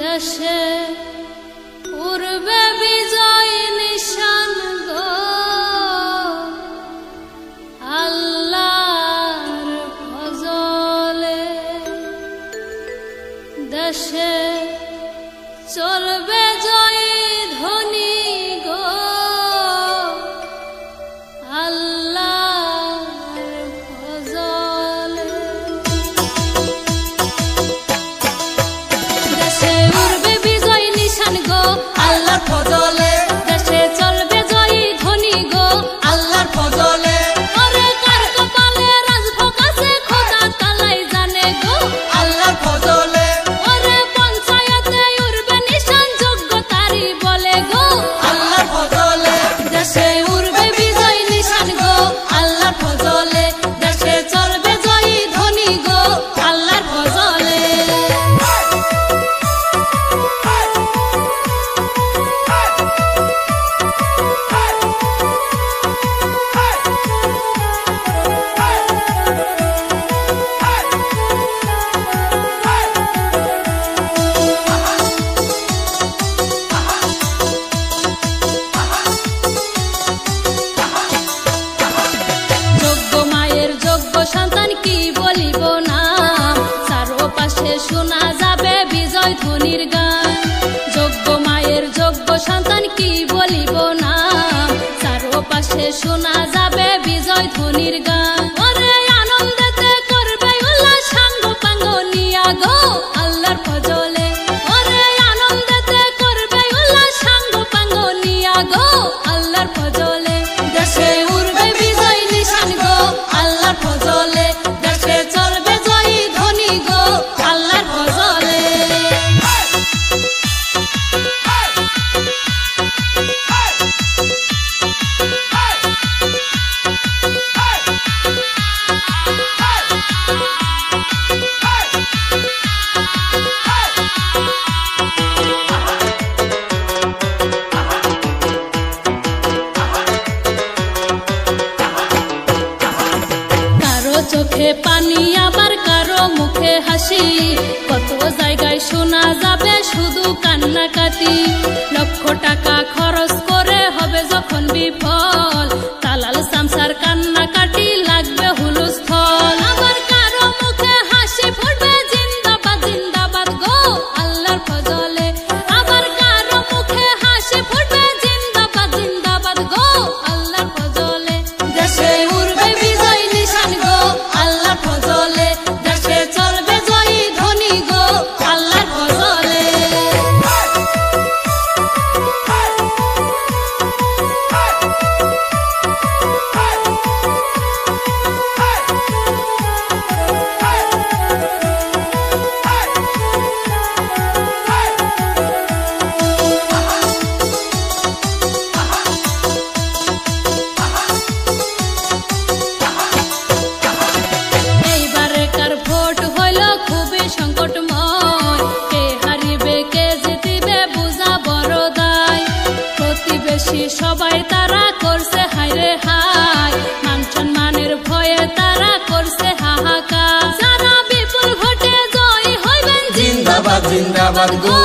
দেশে পূর্বে বিজয় নিশান গো আল্লাহর ফজলে দেশে চলবে জয় ধ্বনি গো আল্লাহর ফজলে দেশে উড়বে বিজয় নিশান গো আল্লাহর ফজলে দেশে চলবে জয় ধ্বনি গো আল্লাহর ফজলে ওরে কার কপালে রাজভোগ আছে খোদা তালাই জানে গো আল্লাহর ফজলে ওরে পঞ্চায়েতে উড়বে নিশান যোগ্য তারি বলে গো আল্লাহর ফজলে দেশে উড়বে বিজয় নিশান গো আল্লাহর ফজলে দেশে চলবে জয় ধ্বনি গো আল্লাহর ফজলে সন্তান কি বলিব না চারপাশে শোনা যাবে বিজয় ধ্বনির গান যোগ্য মায়ের যোগ্য সন্তান কি বলিব না চারপাশে শোনা যাবে বিজয় ধ্বনির গান ওরে আনন্দেতে করবে উল্লাস সাঙ্গ পাঙ্গ নিয়া গো আল্লাহর ফজলে ওরে আনন্দেতে করবে উল্লাস সাঙ্গ পাঙ্গ নিয়া গো আল্লাহর ফজলে দেশে উড়বে বিজয় নিশান গো আল্লাহর ফজলে দেশে চলবে জয় ধ্বনি গো আল্লাহর ফজলে চোখে পানি আবার কারো মুখে হাসি কত জায়গায় শোনা যাবে শুধু কান্নাকাটি লক্ষ টাকা খরচ করে হবে যখন বিফল তালাল সামসার কান্নাকাটি লাগবে হুলস্থল আবার কারো মুখে হাসি ফুটবে জিন্দাবাদ জিন্দাবাদ গো আল্লাহর ফজলে আবার কারো মুখে হাসি ফুটবে জিন্দাবাদ জিন্দাবাদ গো আল্লাহর ফজলে দেশে উড়বে বিজয় নিশান গো আল্লাহর ফজলে দেশে চলবে জয় ধ্বনি গো আল্লাহর ফজলে সংকটময় কে হারিবে কে জিতিবে বুঝা বড় দায় প্রতিবেশী সবাই তারা করছে হায়রে হায় মান সম্মানের ভয়ে তারা করছে হাহাকার যারা বিপুল ভোটে জয় হইবেন জিন্দাবাদ জিন্দাবাদ গো।